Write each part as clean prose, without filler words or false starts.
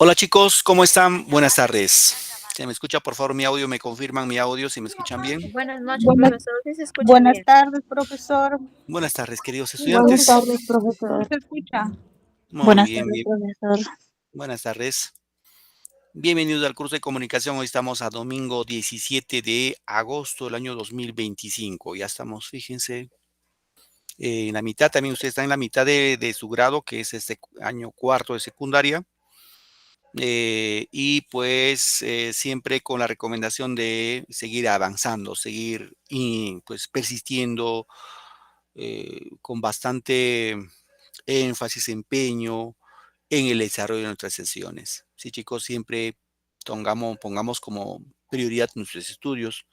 Hola chicos, ¿cómo están? Buenas tardes. ¿Se me escucha por favor mi audio? ¿Me confirman mi audio si me escuchan bien? Buenas noches, Buenas, profesor. Sí se escucha buenas bien. tardes, profesor. Buenas tardes, queridos Buenas estudiantes. tardes, profesor. ¿Se escucha? Muy Buenas bien, tardes, profesor. buenas tardes. Bienvenidos al curso de comunicación. Hoy estamos a domingo 17 de agosto del año 2025. Ya estamos, fíjense, en la mitad. También ustedes están en la mitad de su grado, que es este año cuarto de secundaria. Y pues siempre con la recomendación de seguir avanzando, seguir y pues persistiendo con bastante énfasis, empeño en el desarrollo de nuestras sesiones. Sí, chicos, siempre pongamos como prioridad nuestros estudios.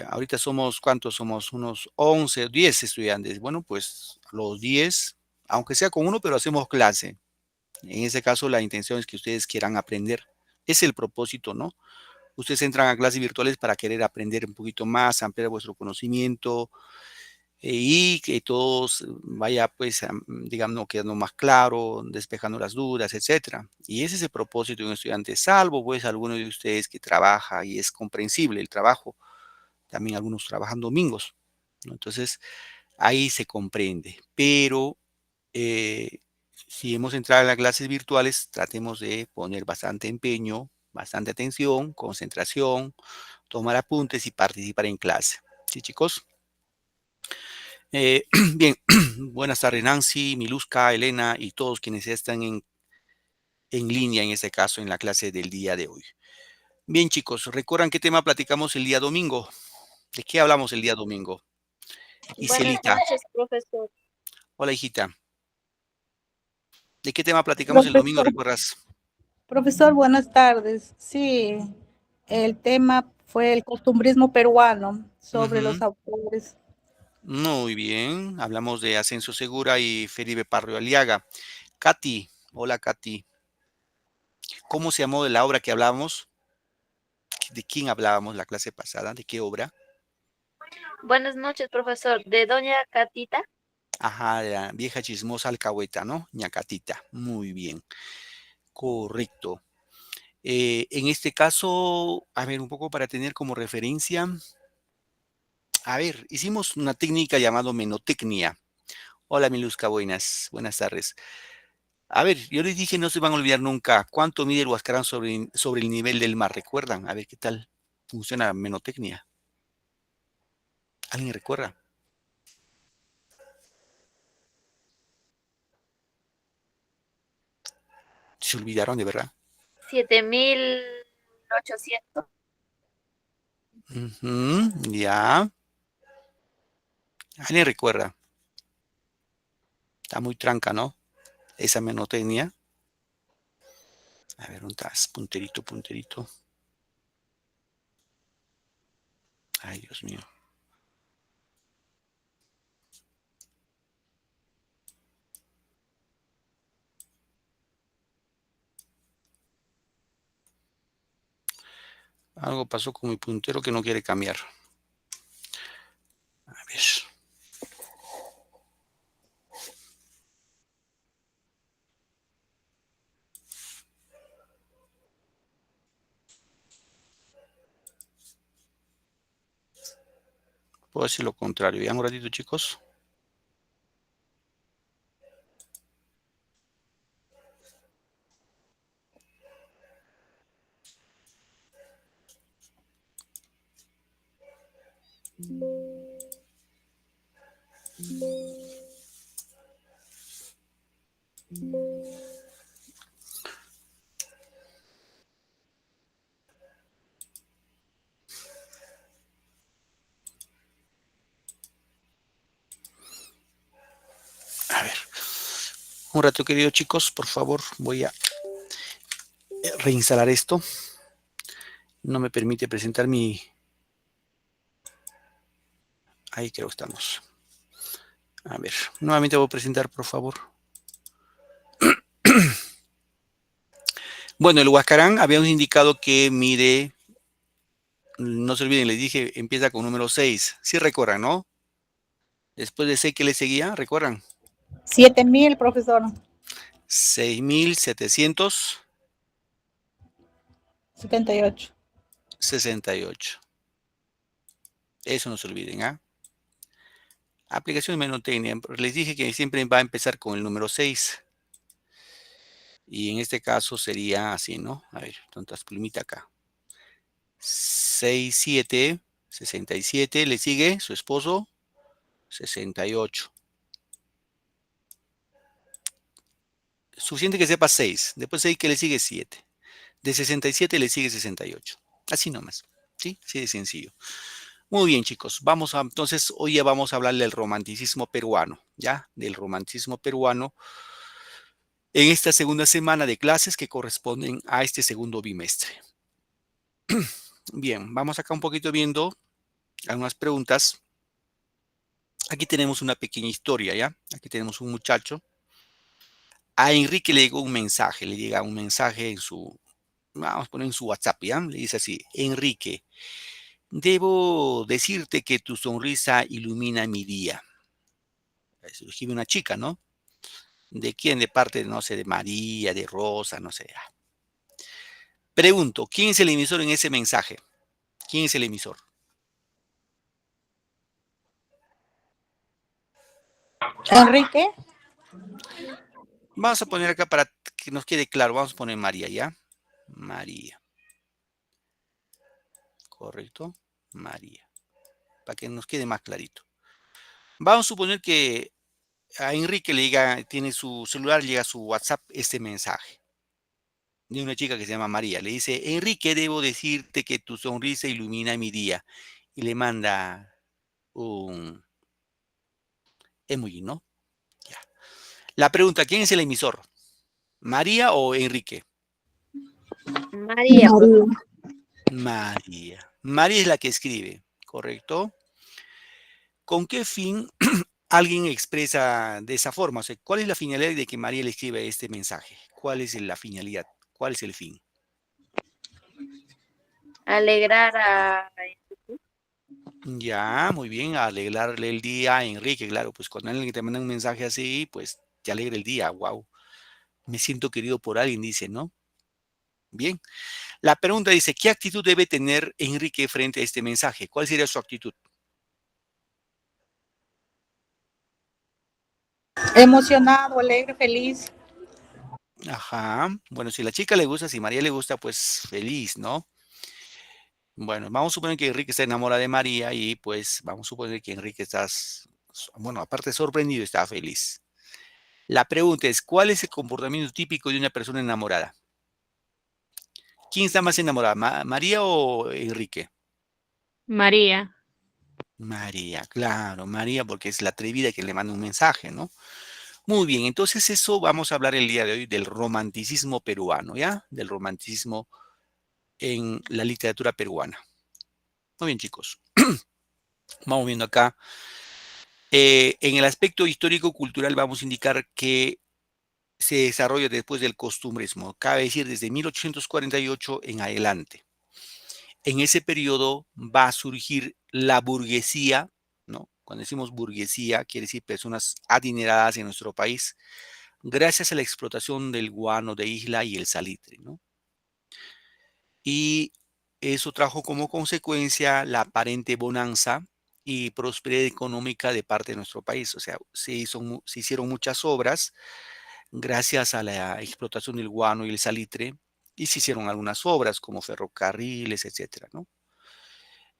Ahorita somos, ¿cuántos somos? Unos 11, 10 estudiantes. Bueno, pues los 10, aunque sea con uno, pero hacemos clase. En ese caso, la intención es que ustedes quieran aprender. Es el propósito, ¿no? Ustedes entran a clases virtuales para querer aprender un poquito más, ampliar vuestro conocimiento y que todos vaya, pues, digamos, quedando más claro, despejando las dudas, etcétera. Y ese es el propósito de un estudiante, salvo, pues, alguno de ustedes que trabaja y es comprensible el trabajo. También algunos trabajan domingos, ¿no? Entonces, ahí se comprende. Pero eh, si hemos entrado a las clases virtuales, tratemos de poner bastante empeño, bastante atención, concentración, tomar apuntes y participar en clase. ¿Sí, chicos? Bien, buenas tardes Nancy, Miluska, Elena y todos quienes están en línea, en este caso, en la clase del día de hoy. Bien, chicos, ¿recuerdan qué tema platicamos el día domingo? ¿De qué hablamos el día domingo? Buenas Iselita, noches, profesor. hola hijita. ¿De qué tema platicamos el domingo, Profesor, recuerdas? profesor, buenas tardes. Sí, el tema fue el costumbrismo peruano sobre Ujú. los autores. Muy bien, hablamos de Ascenso Segura y Felipe Parrio Aliaga. Katy, hola Katy. ¿Cómo se llamó de la obra que hablábamos? ¿De quién hablábamos la clase pasada? ¿De qué obra? Buenas noches, profesor. De doña Catita. Ajá, de la vieja chismosa alcahueta, ¿no? Ñacatita. Muy bien, correcto. En este caso, a ver, un poco para tener como referencia, a ver, hicimos una técnica llamada menotecnia. Hola Miluska, buenas tardes. A ver, yo les dije, no se van a olvidar nunca cuánto mide el Huascarán sobre el nivel del mar, ¿recuerdan? A ver qué tal funciona menotecnia. ¿Alguien recuerda? Se olvidaron de verdad. 7800. Ujú, ya. ¿Alguien recuerda? Está muy tranca, ¿no? Esa menotecnia. A ver, un tas, punterito, punterito. Ay, Dios mío. Algo pasó con mi puntero que no quiere cambiar. A ver. Puedo decir lo contrario. Ya un ratito, chicos. A ver. Un rato, queridos chicos, por favor, voy a reinstalar esto. No me permite presentar mi... Ahí creo que estamos. A ver, nuevamente voy a presentar, por favor. Bueno, el Huascarán habíamos indicado que mide, no se olviden, les dije, empieza con número 6. Sí recuerdan, ¿no? Después de 6, ¿qué le seguía? ¿Recuerdan? 7000, profesor. 6.768. 78. Eso no se olviden, ¿ah? Aplicación de menotecnia. Les dije que siempre va a empezar con el número 6. Y en este caso sería así, ¿no? A ver, tantas plumitas acá. 67, 67. Le sigue su esposo, 68. Suficiente que sepa 6. Después de ahí que le sigue 7. De 67 le sigue 68. Así nomás. ¿Sí? Así de sencillo. Muy bien, chicos. Entonces, hoy ya vamos a hablar del romanticismo peruano, ¿ya? Del romanticismo peruano en esta segunda semana de clases que corresponden a este segundo bimestre. Bien, vamos acá un poquito viendo algunas preguntas. Aquí tenemos una pequeña historia, ¿ya? Aquí tenemos un muchacho. A Enrique le llegó un mensaje, le llega un mensaje vamos a poner en su WhatsApp, ¿ya? Le dice así: Enrique, debo decirte que tu sonrisa ilumina mi día. Se lo escribe una chica, ¿no? ¿De quién? De parte, no sé, de María, de Rosa, no sé. Pregunto, ¿quién es el emisor en ese mensaje? ¿Quién es el emisor? Enrique. Vamos a poner acá para que nos quede claro, vamos a poner María, ¿ya? María. Correcto. María. Para que nos quede más clarito. Vamos a suponer que a Enrique tiene su celular, llega a su WhatsApp este mensaje de una chica que se llama María. Le dice: Enrique, debo decirte que tu sonrisa ilumina mi día. Y le manda un emoji, ¿no? Ya. La pregunta: ¿quién es el emisor? ¿María o Enrique? María, profe. María. María es la que escribe, ¿correcto? ¿Con qué fin alguien expresa de esa forma? O sea, ¿cuál es la finalidad de que María le escriba este mensaje? ¿Cuál es la finalidad? ¿Cuál es el fin? Alegrar a... Ya, muy bien, alegrarle el día a Enrique, claro, pues cuando alguien te manda un mensaje así, pues te alegra el día, wow. Me siento querido por alguien, dice, ¿no? Bien. La pregunta dice: ¿qué actitud debe tener Enrique frente a este mensaje? ¿Cuál sería su actitud? Emocionado, alegre, feliz. Ajá. Bueno, si la chica le gusta, si María le gusta, pues feliz, ¿no? Bueno, vamos a suponer que Enrique está enamorado de María y pues vamos a suponer que Enrique bueno, aparte de sorprendido, está feliz. La pregunta es: ¿cuál es el comportamiento típico de una persona enamorada? ¿Quién está más enamorada, María o Enrique? María. María, claro, María, porque es la atrevida que le manda un mensaje, ¿no? Muy bien, entonces eso vamos a hablar el día de hoy del romanticismo peruano, ¿ya? Del romanticismo en la literatura peruana. Muy bien, chicos. Vamos viendo acá. En el aspecto histórico-cultural vamos a indicar que se desarrolla después del costumbrismo, cabe decir desde 1848 en adelante. En ese periodo va a surgir la burguesía, ¿no? Cuando decimos burguesía, quiere decir personas adineradas en nuestro país, gracias a la explotación del guano de isla y el salitre, ¿no? Y eso trajo como consecuencia la aparente bonanza y prosperidad económica de parte de nuestro país. O sea, se hicieron muchas obras gracias a la explotación del guano y el salitre, y se hicieron algunas obras como ferrocarriles, etcétera, ¿no?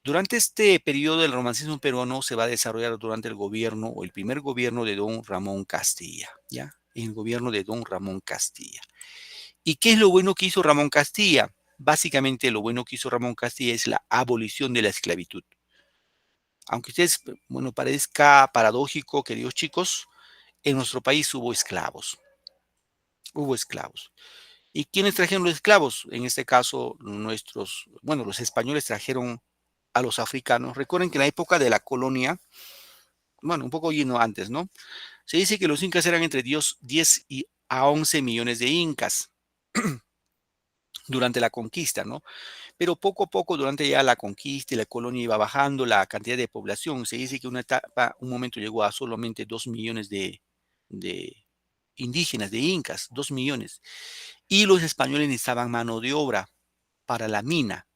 Durante este periodo del romanticismo peruano se va a desarrollar durante el gobierno o el primer gobierno de don Ramón Castilla, ¿ya? El gobierno de don Ramón Castilla. ¿Y qué es lo bueno que hizo Ramón Castilla? Básicamente lo bueno que hizo Ramón Castilla es la abolición de la esclavitud. Aunque ustedes, bueno, parezca paradójico, queridos chicos, en nuestro país hubo esclavos. Hubo esclavos. ¿Y quiénes trajeron los esclavos? En este caso, los españoles trajeron a los africanos. Recuerden que en la época de la colonia, bueno, un poco lleno antes, ¿no? Se dice que los incas eran entre 10 a 11 millones de incas durante la conquista, ¿no? Pero poco a poco, durante ya la conquista y la colonia iba bajando la cantidad de población. Se dice que un momento llegó a solamente 2 millones de indígenas, de incas, 2 millones. Y los españoles necesitaban mano de obra para la mina.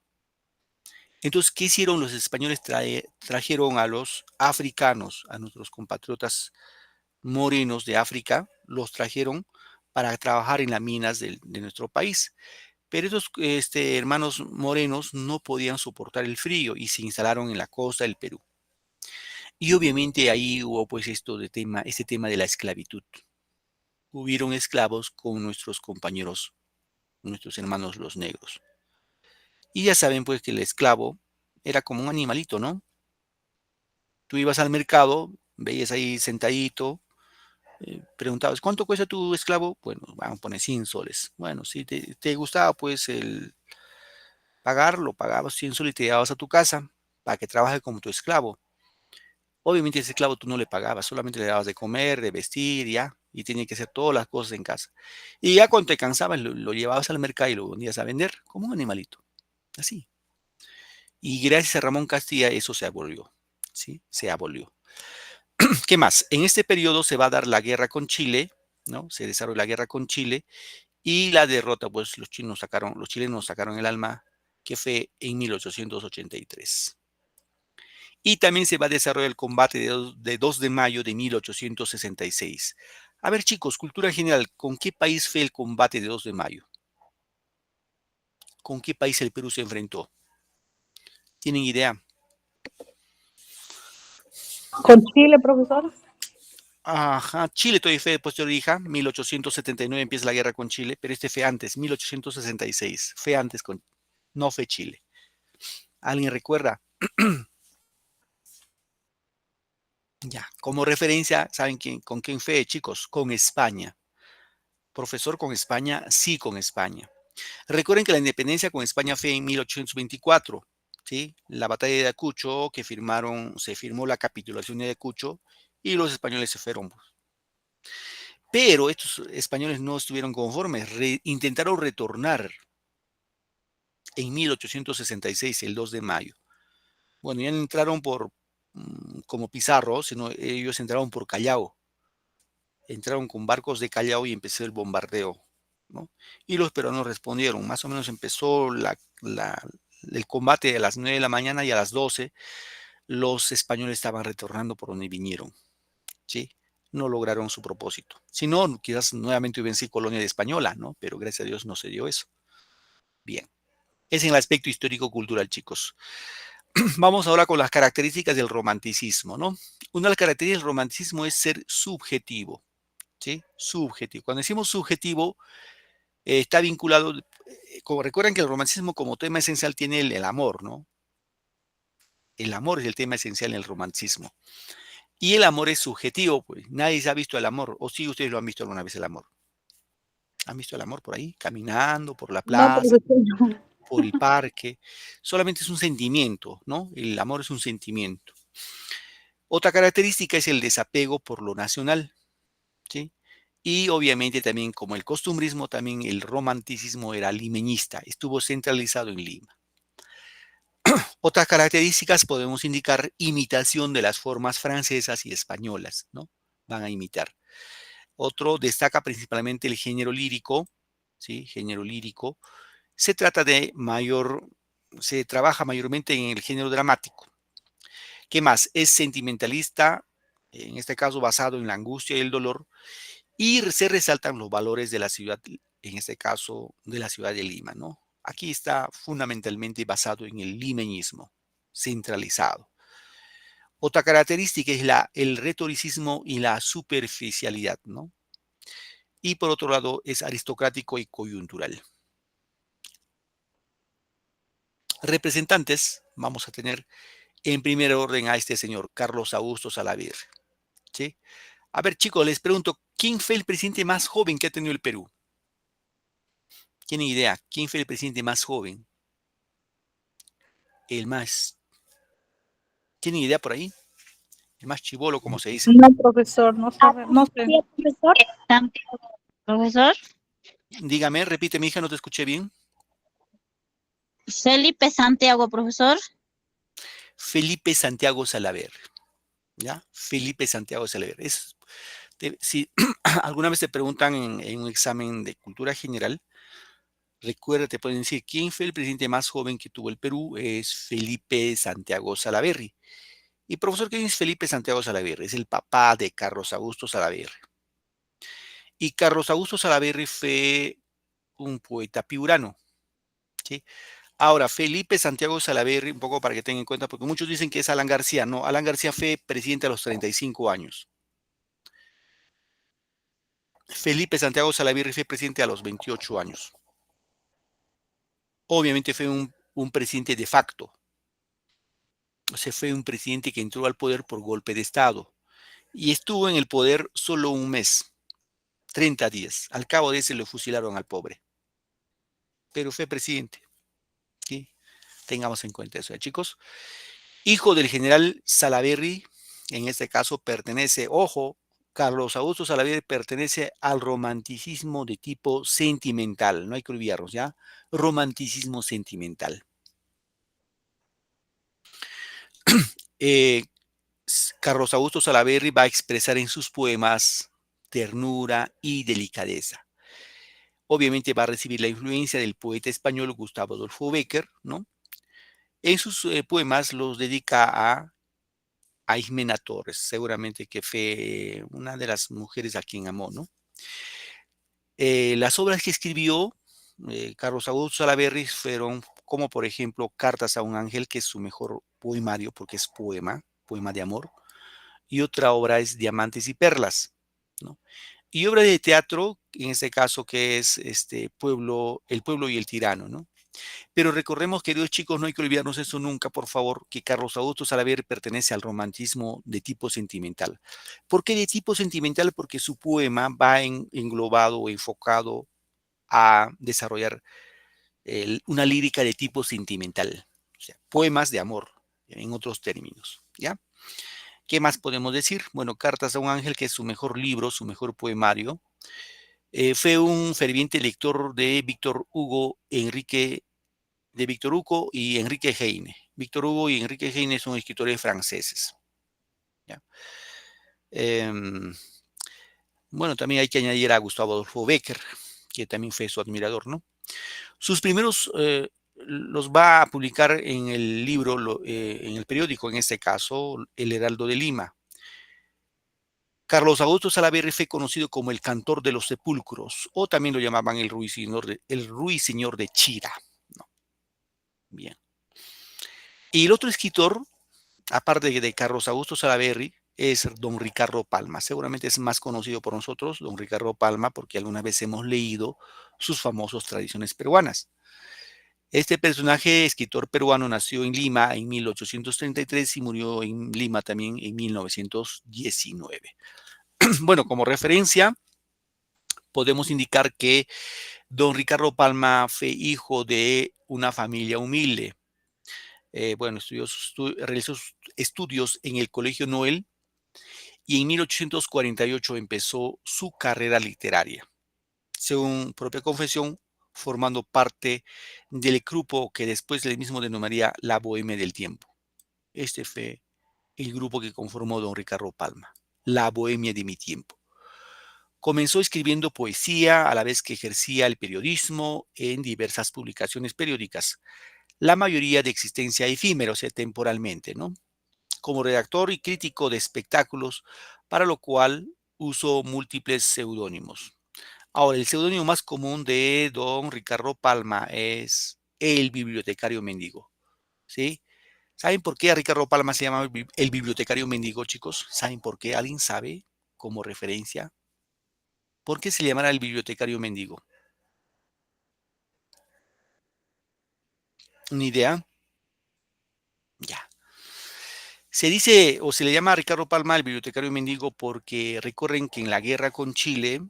Entonces, ¿qué hicieron los españoles? Trajeron a los africanos, a nuestros compatriotas morenos de África, los trajeron para trabajar en las minas de nuestro país. Pero esos hermanos morenos no podían soportar el frío y se instalaron en la costa del Perú. Y obviamente ahí hubo pues este tema de la esclavitud. Hubieron esclavos con nuestros compañeros, nuestros hermanos los negros. Y ya saben pues que el esclavo era como un animalito, ¿no? Tú ibas al mercado, veías ahí sentadito, preguntabas, ¿cuánto cuesta tu esclavo? Bueno, vamos a poner 100 soles. Bueno, si te gustaba pues el pagar, lo pagabas 100 soles y te llevabas a tu casa para que trabaje como tu esclavo. Obviamente ese esclavo tú no le pagabas, solamente le dabas de comer, de vestir, ya, y tenía que hacer todas las cosas en casa. Y ya cuando te cansabas, lo llevabas al mercado y lo vendías a vender como un animalito, así. Y gracias a Ramón Castilla eso se abolió, ¿sí? Se abolió. ¿Qué más? En este periodo se va a dar la guerra con Chile, ¿no? Se desarrolla la guerra con Chile y la derrota, pues los chilenos sacaron el alma, que fue en 1883. Y también se va a desarrollar el combate de 2 de mayo de 1866. A ver, chicos, cultura general, ¿con qué país fue el combate de 2 de mayo? ¿Con qué país el Perú se enfrentó? ¿Tienen idea? Con Chile, profesor. Ajá, Chile todavía fue posterior, hija, 1879 empieza la guerra con Chile, pero este fue antes, 1866, fue antes no fue Chile. ¿Alguien recuerda? Ya, como referencia, ¿saben con quién fue, chicos? Con España. Profesor, con España, sí, con España. Recuerden que la independencia con España fue en 1824, ¿sí? La batalla de Ayacucho, se firmó la capitulación de Ayacucho y los españoles se fueron. Pero estos españoles no estuvieron conformes, intentaron retornar en 1866, el 2 de mayo. Bueno, ya no entraron como Pizarro, sino ellos entraron por Callao. Entraron con barcos de Callao y empezó el bombardeo, ¿no? Y los peruanos respondieron. Más o menos empezó el combate a las 9 de la mañana y a las 12 los españoles estaban retornando por donde vinieron, ¿sí? No lograron su propósito. Si no, quizás nuevamente hubiesen sido colonia de española, ¿no? Pero gracias a Dios no se dio eso. Bien. Es en el aspecto histórico-cultural, chicos. Vamos ahora con las características del romanticismo, ¿no? Una de las características del romanticismo es ser subjetivo, ¿sí? Subjetivo. Cuando decimos subjetivo, está vinculado, como recuerdan que el romanticismo como tema esencial tiene el amor, ¿no? El amor es el tema esencial en el romanticismo. Y el amor es subjetivo, pues nadie se ha visto el amor, o sí ustedes lo han visto alguna vez el amor. ¿Han visto el amor por ahí? Caminando por la No, plaza, profesor. por el parque. Solamente es un sentimiento, ¿no? El amor es un sentimiento. Otra característica es el desapego por lo nacional, ¿sí? Y obviamente también como el costumbrismo, también el romanticismo era limeñista, estuvo centralizado en Lima. Otras características podemos indicar imitación de las formas francesas y españolas, ¿no? Van a imitar. Otro destaca principalmente el género lírico, ¿sí? Género lírico. Se trata se trabaja mayormente en el género dramático. ¿Qué más? Es sentimentalista, en este caso basado en la angustia y el dolor, y se resaltan los valores de la ciudad, en este caso de la ciudad de Lima, ¿no? Aquí está fundamentalmente basado en el limeñismo, centralizado. Otra característica es el retoricismo y la superficialidad, ¿no? Y por otro lado es aristocrático y coyuntural. Representantes, vamos a tener en primer orden a este señor, Carlos Augusto Salaverry, ¿sí? A ver, chicos, les pregunto, ¿quién fue el presidente más joven que ha tenido el Perú? ¿Tienen idea? ¿Quién fue el presidente más joven? El más... ¿Tienen idea por ahí? El más chibolo, como se dice. No, profesor, no sabe, no sé. Sí, profesor. Profesor, Dígame, repite, mi hija, no te escuché bien. Felipe Santiago, profesor. Felipe Santiago Salaverry, ¿ya? Felipe Santiago Salaverry. Si alguna vez te preguntan en un examen de cultura general, recuerda, te pueden decir, ¿quién fue el presidente más joven que tuvo el Perú? Es Felipe Santiago Salaverry. Y profesor, ¿quién es Felipe Santiago Salaverry? Es el papá de Carlos Augusto Salaverry. Y Carlos Augusto Salaverry fue un poeta piurano, ¿sí? Ahora, Felipe Santiago Salaverry, un poco para que tengan en cuenta, porque muchos dicen que es Alan García. No, Alan García fue presidente a los 35 años. Felipe Santiago Salaverry fue presidente a los 28 años. Obviamente fue un presidente de facto. O sea, fue un presidente que entró al poder por golpe de Estado. Y estuvo en el poder solo un mes, 30 días. Al cabo de ese lo fusilaron al pobre. Pero fue presidente. ¿Sí? Tengamos en cuenta eso, chicos. Hijo del general Salaverry, en este caso pertenece, ojo, Carlos Augusto Salaverry pertenece al romanticismo de tipo sentimental, no hay que olvidarnos, ¿ya? Romanticismo sentimental. Eh, Carlos Augusto Salaverry va a expresar en sus poemas ternura y delicadeza. Obviamente va a recibir la influencia del poeta español Gustavo Adolfo Bécquer, ¿no? En sus poemas los dedica a Jimena Torres, seguramente que fue una de las mujeres a quien amó, ¿no? Las obras que escribió Carlos Augusto Salaverry fueron como, por ejemplo, Cartas a un ángel, que es su mejor poemario porque es poema de amor, y otra obra es Diamantes y Perlas, ¿no? Y obra de teatro, en este caso, que es El pueblo y el tirano, ¿no? Pero recordemos, queridos chicos, no hay que olvidarnos eso nunca, por favor, que Carlos Augusto Salaverry pertenece al romantismo de tipo sentimental. ¿Por qué de tipo sentimental? Porque su poema va englobado o enfocado a desarrollar una lírica de tipo sentimental, o sea, poemas de amor, en otros términos, ¿ya? ¿Qué más podemos decir? Bueno, Cartas a un ángel, que es su mejor libro, su mejor poemario. Fue un ferviente lector de Víctor Hugo y Enrique Heine. Víctor Hugo y Enrique Heine son escritores franceses, ¿ya? Bueno, también hay que añadir a Gustavo Adolfo Bécquer, que también fue su admirador, ¿no? Sus primeros los va a publicar en el libro, en el periódico, en este caso, El Heraldo de Lima. Carlos Augusto Salaverry fue conocido como el cantor de los sepulcros, o también lo llamaban el ruiseñor de Chira, ¿no? Bien. Y el otro escritor, aparte de Carlos Augusto Salaverry, es don Ricardo Palma. Seguramente es más conocido por nosotros, don Ricardo Palma, porque alguna vez hemos leído sus famosas tradiciones peruanas. Este personaje, escritor peruano, nació en Lima en 1833 y murió en Lima también en 1919. Bueno, como referencia, podemos indicar que don Ricardo Palma fue hijo de una familia humilde. Bueno, realizó sus estudios en el Colegio Noel y en 1848 empezó su carrera literaria, según propia confesión, formando parte del grupo que después él mismo denominaría la Bohemia del Tiempo. Este fue el grupo que conformó don Ricardo Palma, la Bohemia de mi tiempo. Comenzó escribiendo poesía a la vez que ejercía el periodismo en diversas publicaciones periódicas, la mayoría de existencia efímera, o sea, temporalmente, ¿no? Como redactor y crítico de espectáculos, para lo cual usó múltiples seudónimos. Ahora, el seudónimo más común de don Ricardo Palma es el bibliotecario mendigo, ¿sí? ¿Saben por qué a Ricardo Palma se llama el bibliotecario mendigo, chicos? ¿Saben por qué? ¿Alguien sabe como referencia? ¿Por qué se llamará el bibliotecario mendigo? ¿Una idea? Ya. Se dice o se le llama a Ricardo Palma el bibliotecario mendigo porque recuerden que en la guerra con Chile,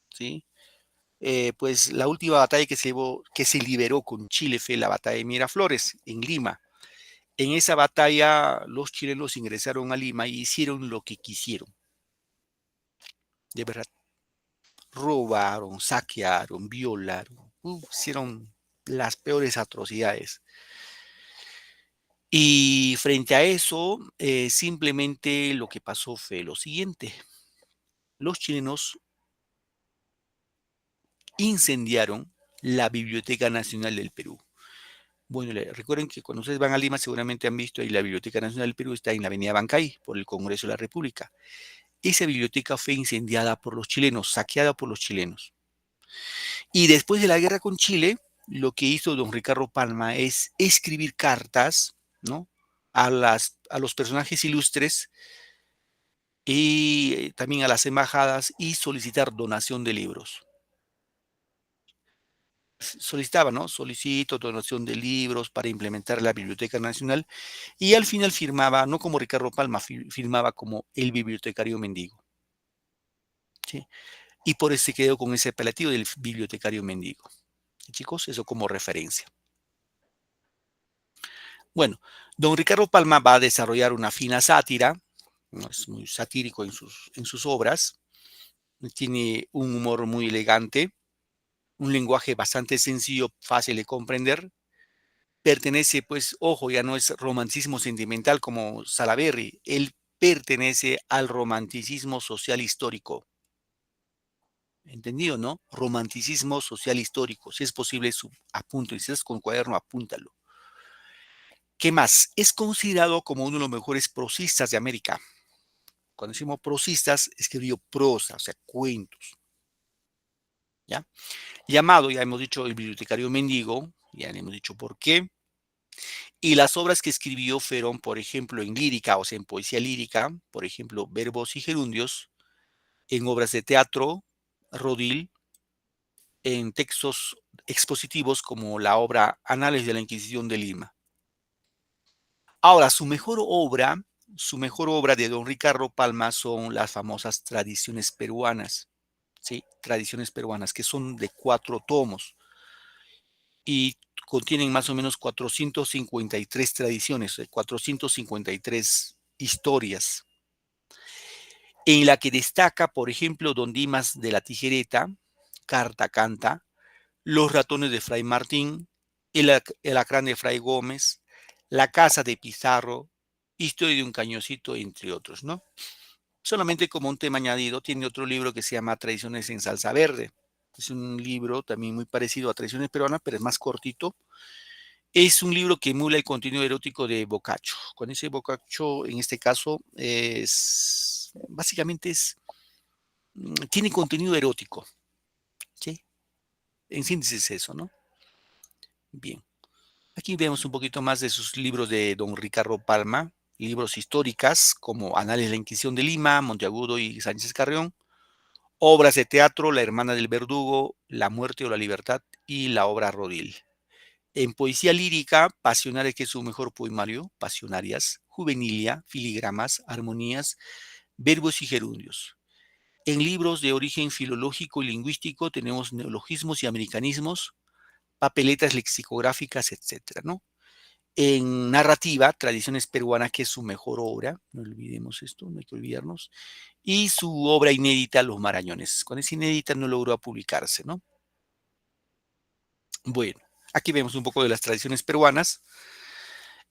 ¿sí? Pues la última batalla que se liberó con Chile fue la batalla de Miraflores, en Lima. En esa batalla los chilenos ingresaron a Lima y hicieron lo que quisieron. De verdad, robaron, saquearon, violaron, hicieron las peores atrocidades. Y frente a eso, simplemente lo que pasó fue lo siguiente. los chilenos incendiaron la Biblioteca Nacional del Perú. Bueno, recuerden que cuando ustedes van a Lima seguramente han visto ahí la Biblioteca Nacional del Perú, está en la avenida Bancay, por el Congreso de la República. Esa biblioteca fue incendiada por los chilenos, saqueada por los chilenos. Y después de la guerra con Chile, lo que hizo don Ricardo Palma es escribir cartas, ¿no?, a los personajes ilustres y también a las embajadas y solicitar donación de libros. Solicitaba, ¿no? Solicito donación de libros para implementar la Biblioteca Nacional y al final firmaba, no como Ricardo Palma, firmaba como el bibliotecario mendigo. ¿Sí? Y por eso se quedó con ese apelativo del bibliotecario mendigo. Chicos, eso como referencia. Bueno, don Ricardo Palma va a desarrollar una fina sátira, ¿no? Es muy satírico en sus obras, tiene un humor muy elegante, un lenguaje bastante sencillo, fácil de comprender, pertenece, pues, ojo, ya no es romanticismo sentimental como Salaberry, él pertenece al romanticismo social histórico. ¿Entendido, no? Romanticismo social histórico. Si es posible, apunto, y si estás con cuaderno, apúntalo. ¿Qué más? Es considerado como uno de los mejores prosistas de América. Cuando decimos prosistas, escribió prosa, o sea, cuentos. ¿Ya? Llamado, ya hemos dicho, el bibliotecario mendigo, ya le hemos dicho por qué. Y las obras que escribió fueron, por ejemplo, en lírica, o sea, en poesía lírica, por ejemplo, Verbos y Gerundios, en obras de teatro, Rodil, en textos expositivos como la obra Anales de la Inquisición de Lima. Ahora, su mejor obra de don Ricardo Palma son las famosas tradiciones peruanas, ¿sí? Tradiciones peruanas, que son de 4 tomos y contienen más o menos 453 tradiciones, 453 historias, en la que destaca, por ejemplo, Don Dimas de la Tijereta, Carta Canta, Los ratones de Fray Martín, el alacrán de Fray Gómez, La casa de Pizarro, Historia de un cañoncito, entre otros, ¿no? Solamente como un tema añadido, tiene otro libro que se llama Tradiciones en Salsa Verde. Es un libro también muy parecido a Tradiciones Peruanas, pero es más cortito. Es un libro que emula el contenido erótico de Boccaccio. Con ese Boccaccio, en este caso, básicamente tiene contenido erótico, ¿sí? En síntesis eso, ¿no? Bien. Aquí vemos un poquito más de sus libros de don Ricardo Palma, libros históricas como Anales de la Inquisición de Lima, Monteagudo y Sánchez Carrión, obras de teatro, La hermana del verdugo, La muerte o la libertad y la obra Rodil. En poesía lírica, Pasionales, que es su mejor poemario, Pasionarias, Juvenilia, Filigramas, Armonías, Verbos y Gerundios. En libros de origen filológico y lingüístico tenemos neologismos y americanismos, papeletas lexicográficas, etcétera, ¿no? En narrativa, Tradiciones peruanas, que es su mejor obra, no olvidemos esto, no hay que olvidarnos, y su obra inédita, Los Marañones. Cuando es inédita no logró publicarse, ¿no? Bueno, aquí vemos un poco de las tradiciones peruanas.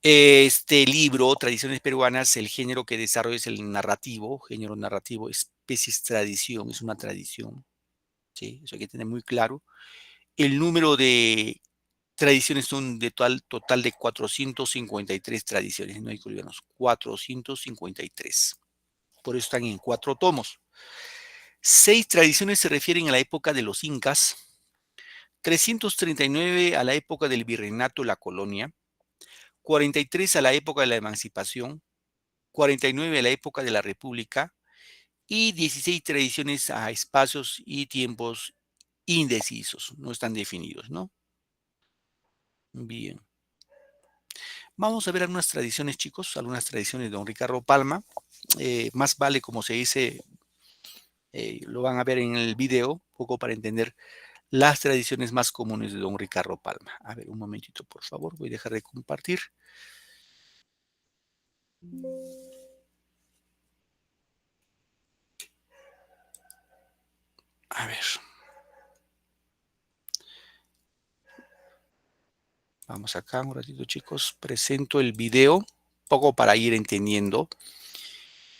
Este libro, Tradiciones peruanas, el género que desarrolla es el narrativo, género narrativo, especies tradición, es una tradición, ¿sí? Eso hay que tener muy claro. El número de tradiciones son de total de 453 tradiciones, no hay que olvidarnos, 453. Por eso están en 4 tomos. 6 tradiciones se refieren a la época de los incas, 339 a la época del virreinato, la colonia, 43 a la época de la emancipación, 49 a la época de la república y 16 tradiciones a espacios y tiempos indecisos, no están definidos, ¿no? Bien. Vamos a ver algunas tradiciones, chicos, algunas tradiciones de don Ricardo Palma. Más vale, como se dice, lo van a ver en el video, un poco para entender las tradiciones más comunes de don Ricardo Palma. A ver, un momentito, por favor, voy a dejar de compartir. A ver. Vamos acá un ratito, chicos. Presento el video, un poco para ir entendiendo.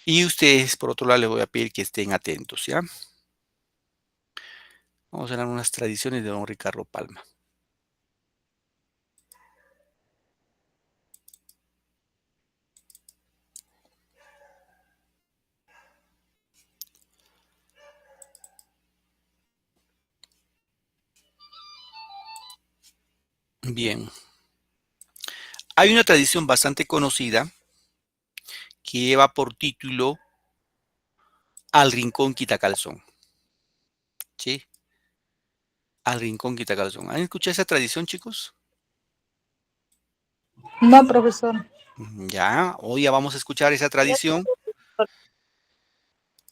Y ustedes, por otro lado, les voy a pedir que estén atentos, ¿ya? Vamos a ver unas tradiciones de don Ricardo Palma. Bien. Hay una tradición bastante conocida que lleva por título Al Rincón Quitacalzón. ¿Sí? Al Rincón Quitacalzón. ¿Han escuchado esa tradición, chicos? No, profesor. Ya, hoy ya vamos a escuchar esa tradición.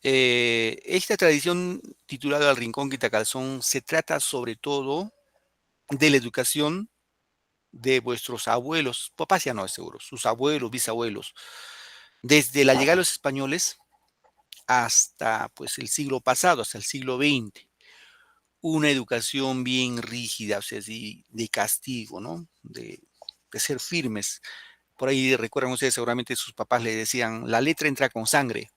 Esta tradición titulada Al Rincón Quitacalzón se trata sobre todo de la educación de vuestros abuelos, papás ya no es seguro, sus abuelos, bisabuelos, desde la llegada de los españoles hasta pues el siglo pasado, hasta el siglo XX, una educación bien rígida, o sea, de castigo, ¿no? De ser firmes. Por ahí recuerdan ustedes, seguramente sus papás le decían, la letra entra con sangre.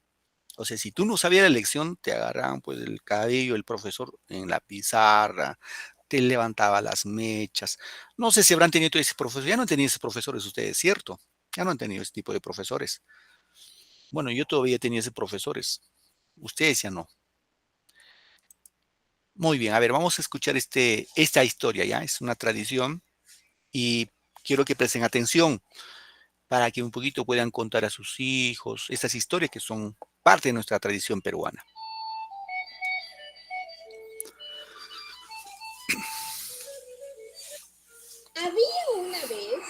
O sea, si tú no sabías la lección, te agarraban pues el cabello, el profesor en la pizarra, te levantaba las mechas. No sé si habrán tenido ese profesor, ya no han tenido esos profesores ustedes, ¿cierto? Ya no han tenido ese tipo de profesores. Bueno, yo todavía tenía esos profesores, ustedes ya no. Muy bien, a ver, vamos a escuchar esta historia, ¿ya? Es una tradición y quiero que presten atención para que un poquito puedan contar a sus hijos estas historias que son parte de nuestra tradición peruana. Había una vez,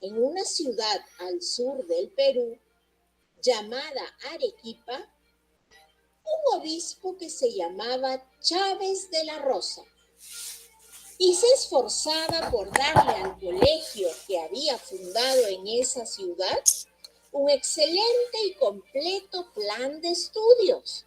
en una ciudad al sur del Perú, llamada Arequipa, un obispo que se llamaba Chávez de la Rosa y se esforzaba por darle al colegio que había fundado en esa ciudad un excelente y completo plan de estudios.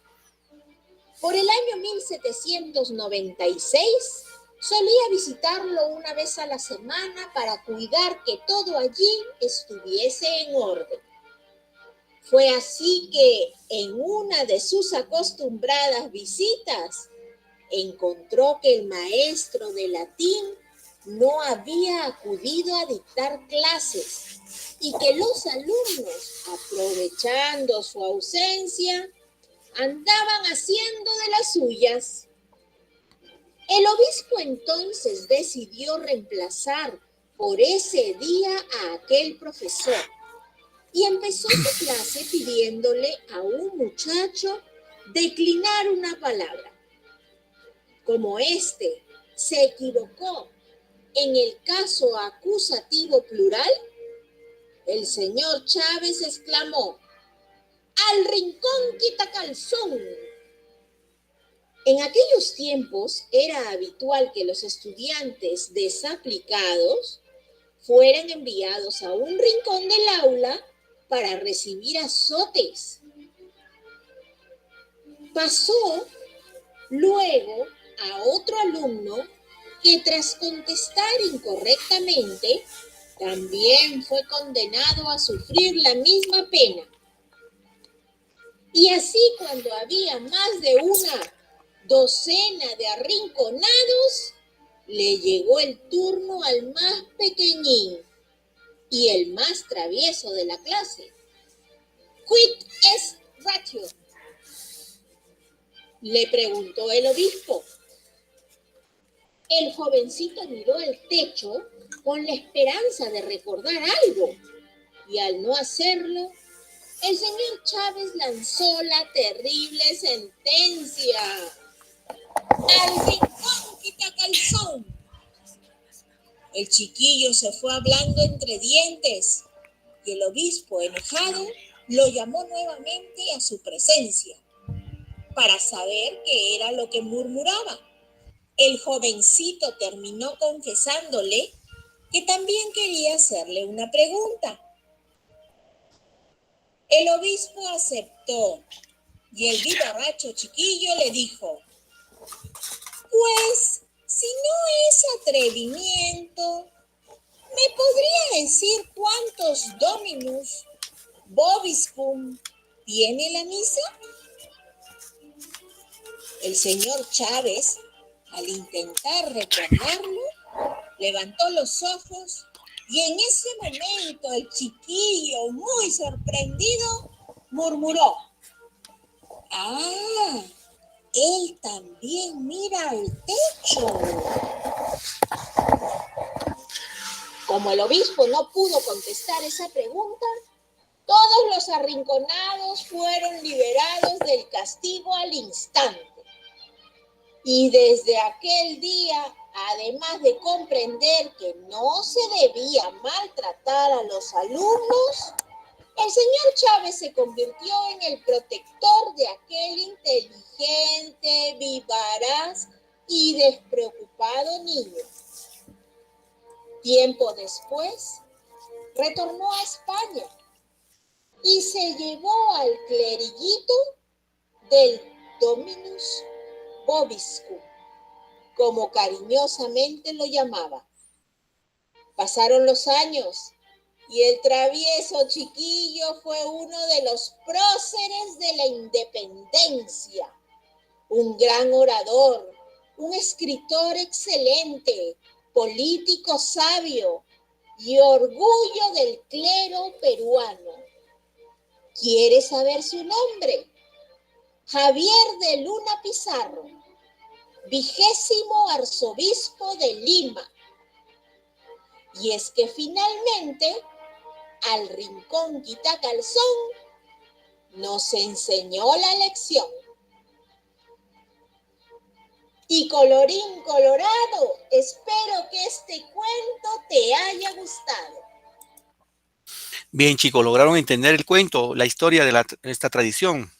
Por el año 1796, solía visitarlo una vez a la semana para cuidar que todo allí estuviese en orden. Fue así que en una de sus acostumbradas visitas, encontró que el maestro de latín no había acudido a dictar clases y que los alumnos, aprovechando su ausencia, andaban haciendo de las suyas. El obispo entonces decidió reemplazar por ese día a aquel profesor y empezó su clase pidiéndole a un muchacho declinar una palabra. Como éste se equivocó en el caso acusativo plural, el señor Chávez exclamó: ¡al rincón quitacalzón! En aquellos tiempos era habitual que los estudiantes desaplicados fueran enviados a un rincón del aula para recibir azotes. Pasó luego a otro alumno que tras contestar incorrectamente también fue condenado a sufrir la misma pena. Y así cuando había más de una docena de arrinconados, le llegó el turno al más pequeñín y el más travieso de la clase. ¿Quid est ratio?, le preguntó el obispo. El jovencito miró al techo con la esperanza de recordar algo, y al no hacerlo, el señor Chávez lanzó la terrible sentencia: ¡al rincón quitacalzón! El chiquillo se fue hablando entre dientes y el obispo, enojado, lo llamó nuevamente a su presencia para saber qué era lo que murmuraba. El jovencito terminó confesándole que también quería hacerle una pregunta. El obispo aceptó y el vivarracho chiquillo le dijo: pues, si no es atrevimiento, ¿me podría decir cuántos dominus vobiscum ¿Tiene la misa? El señor Chávez, al intentar recordarlo, levantó los ojos y en ese momento el chiquillo, muy sorprendido, murmuró: ¡ah! Él también mira al techo. Como el obispo no pudo contestar esa pregunta, todos los arrinconados fueron liberados del castigo al instante. Y desde aquel día, además de comprender que no se debía maltratar a los alumnos, el señor Chávez se convirtió en el protector de aquel inteligente, vivaz y despreocupado niño. Tiempo después, retornó a España y se llevó al cleriguito del Dominus Vobiscum, como cariñosamente lo llamaba. Pasaron los años y el travieso chiquillo fue uno de los próceres de la independencia, un gran orador, un escritor excelente, político sabio y orgullo del clero peruano. ¿Quiere saber su nombre? Javier de Luna Pizarro, 20º arzobispo de Lima. Y es que finalmente, al rincón quitacalzón, nos enseñó la lección. Y colorín colorado, espero que este cuento te haya gustado. Bien, chicos, ¿lograron entender el cuento, la historia de esta tradición?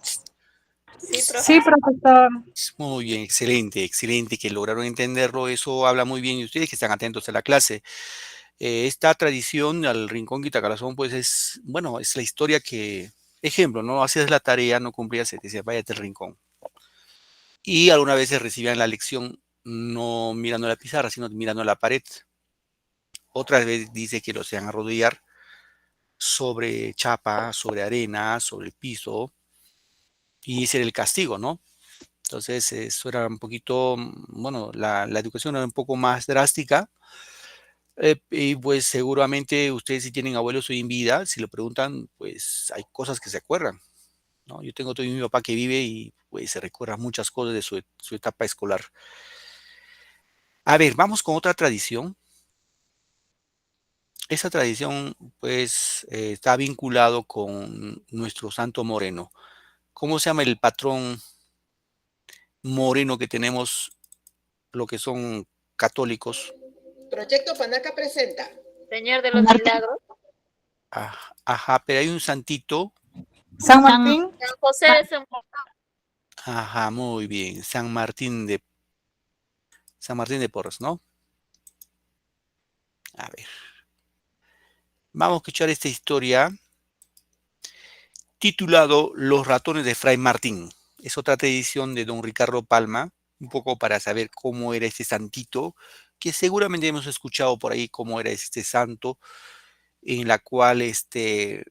Sí, Sí, profesor. profesor. Muy bien, excelente, excelente que lograron entenderlo. Eso habla muy bien de ustedes que están atentos a la clase. Esta tradición al Rincón Quitacalazón, pues es, bueno, es la historia que, ejemplo, no hacías la tarea, no cumplías, se te decía, váyate al rincón. Y algunas veces recibían la lección no mirando la pizarra, sino mirando la pared. Otras veces dice que los hacían arrodillar sobre chapa, sobre arena, sobre el piso, y ese era el castigo, ¿no? Entonces, eso era un poquito, bueno, la educación era un poco más drástica. Y pues seguramente ustedes si tienen abuelos hoy en vida, si lo preguntan, pues hay cosas que se acuerdan, ¿no? Yo tengo todavía mi papá que vive y pues se recuerda muchas cosas de su etapa escolar. A ver, vamos con otra tradición. Esa tradición pues está vinculado con nuestro Santo Moreno. ¿Cómo se llama el patrón moreno que tenemos, lo que son católicos? Proyecto Panaca presenta. Señor de los Milagros. Ajá, pero hay un santito. San Martín. San José de San Ajá, muy bien. San Martín de Porres, ¿no? A ver. Vamos a escuchar esta historia titulado Los ratones de Fray Martín. Es otra tradición de don Ricardo Palma, un poco para saber cómo era este santito, que seguramente hemos escuchado por ahí cómo era este santo, en la cual se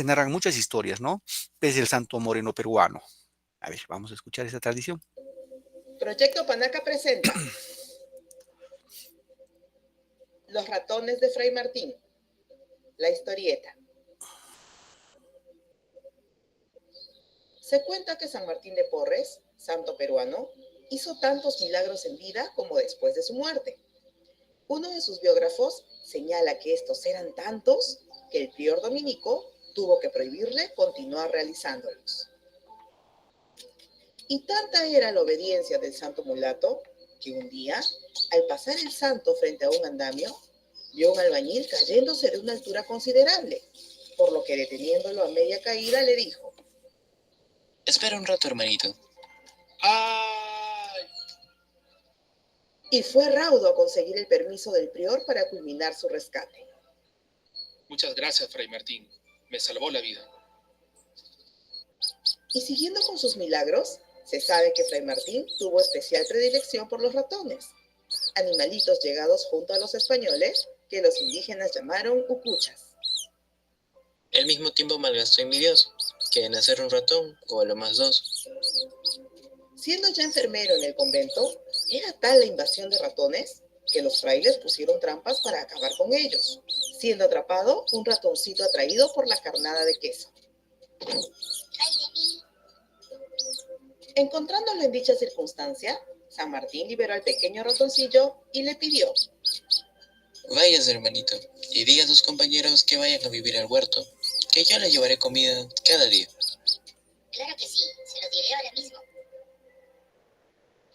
narran muchas historias, ¿no? Desde el santo moreno peruano. A ver, vamos a escuchar esa tradición. Proyecto Panaca presenta. Los ratones de Fray Martín. La historieta. Se cuenta que San Martín de Porres, santo peruano, hizo tantos milagros en vida como después de su muerte. Uno de sus biógrafos señala que estos eran tantos que el prior dominico tuvo que prohibirle continuar realizándolos. Y tanta era la obediencia del santo mulato que un día, al pasar el santo frente a un andamio, vio a un albañil cayéndose de una altura considerable, por lo que deteniéndolo a media caída le dijo: Espera un rato, hermanito. ¡Ay! Y fue raudo a conseguir el permiso del prior para culminar su rescate. Muchas gracias, Fray Martín. Me salvó la vida. Y siguiendo con sus milagros, se sabe que Fray Martín tuvo especial predilección por los ratones, animalitos llegados junto a los españoles que los indígenas llamaron ucuchas. Al mismo tiempo malgastó en mi Dios, que en hacer un ratón o a lo más dos. Siendo ya enfermero en el convento, era tal la invasión de ratones que los frailes pusieron trampas para acabar con ellos, siendo atrapado un ratoncito atraído por la carnada de queso. Encontrándolo en dicha circunstancia, San Martín liberó al pequeño ratoncillo y le pidió: Váyase, hermanito, y diga a tus compañeros que vayan a vivir al huerto, que yo les llevaré comida cada día. Claro que sí, se lo diré ahora mismo.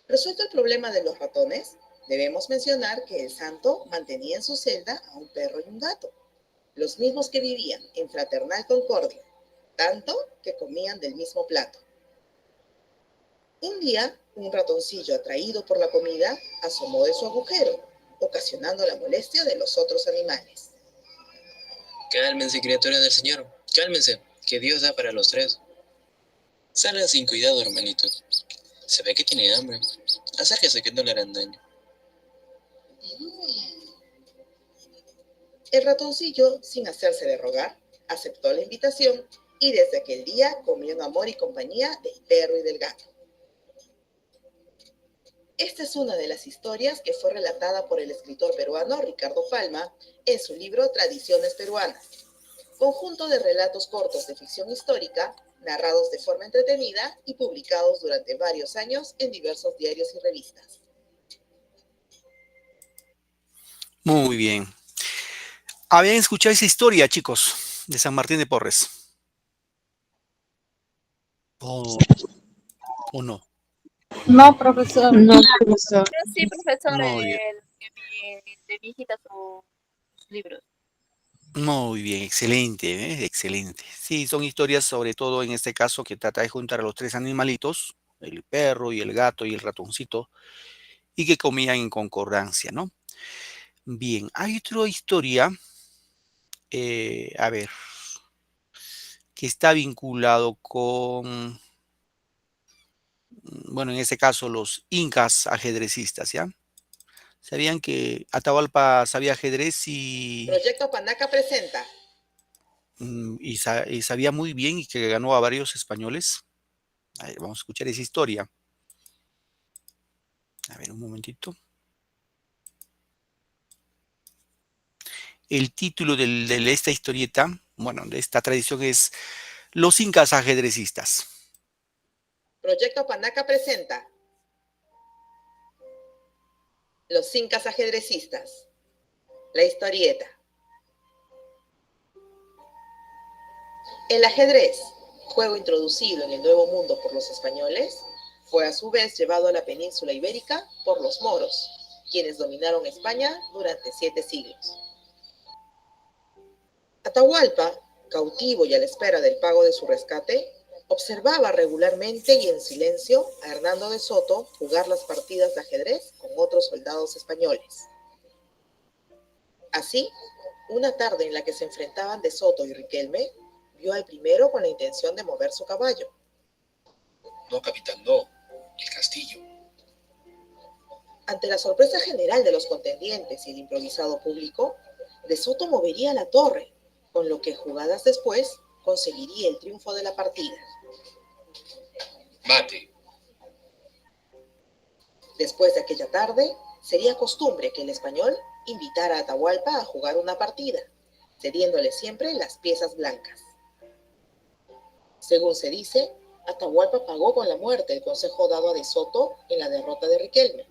Resuelto el problema de los ratones, debemos mencionar que el santo mantenía en su celda a un perro y un gato, los mismos que vivían en fraternal concordia, tanto que comían del mismo plato. Un día, un ratoncillo atraído por la comida asomó de su agujero, ocasionando la molestia de los otros animales. Cálmense, criaturas del Señor, cálmense, que Dios da para los tres. Salga sin cuidado, hermanito. Se ve que tiene hambre. Acérquese que no le harán daño. El ratoncillo, sin hacerse de rogar, aceptó la invitación y desde aquel día comió en amor y compañía del perro y del gato. Esta es una de las historias que fue relatada por el escritor peruano Ricardo Palma en su libro Tradiciones Peruanas, conjunto de relatos cortos de ficción histórica, narrados de forma entretenida y publicados durante varios años en diversos diarios y revistas. Muy bien. ¿Habían escuchado esa historia, chicos, de San Martín de Porres? ¿O no? No, profesor. No, profesor. Pero sí, profesor, Muy bien. de mi hijita sus libros. Muy bien, excelente, excelente. Sí, son historias, sobre todo en este caso, que trata de juntar a los tres animalitos, el perro y el gato y el ratoncito, y que comían en concordancia, ¿no? Bien, hay otra historia, a ver, que está vinculado con, bueno, en este caso, los incas ajedrecistas, ¿ya? ¿Sabían que Atahualpa sabía ajedrez Proyecto Panaca presenta. y sabía muy bien y que ganó a varios españoles? A ver, vamos a escuchar esa historia. A ver, un momentito. El título de esta historieta, bueno, de esta tradición es Los Incas ajedrecistas. Proyecto Panaca presenta Los Incas ajedrecistas. La historieta. El ajedrez, juego introducido en el Nuevo Mundo por los españoles, fue a su vez llevado a la península ibérica por los moros, quienes dominaron España durante 7 siglos. Atahualpa, cautivo y a la espera del pago de su rescate, observaba regularmente y en silencio a Hernando de Soto jugar las partidas de ajedrez con otros soldados españoles. Así, una tarde en la que se enfrentaban de Soto y Riquelme, vio al primero con la intención de mover su caballo. No, capitán, no. El castillo. Ante la sorpresa general de los contendientes y el improvisado público, de Soto movería la torre, con lo que jugadas después conseguiría el triunfo de la partida. Mate. Después de aquella tarde, sería costumbre que el español invitara a Atahualpa a jugar una partida, cediéndole siempre las piezas blancas. Según se dice, Atahualpa pagó con la muerte el consejo dado a De Soto en la derrota de Riquelme,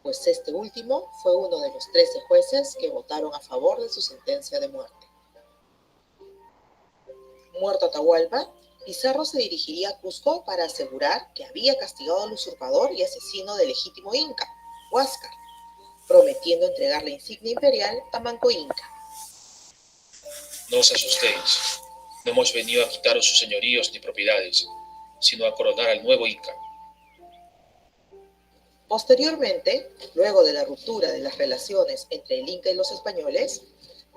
pues este último fue uno de los 13 jueces que votaron a favor de su sentencia de muerte. Muerto Atahualpa, Pizarro se dirigiría a Cusco para asegurar que había castigado al usurpador y asesino del legítimo inca, Huáscar, prometiendo entregar la insignia imperial a Manco Inca. No os asustéis. No hemos venido a quitaros sus señoríos ni propiedades, sino a coronar al nuevo Inca. Posteriormente, luego de la ruptura de las relaciones entre el Inca y los españoles,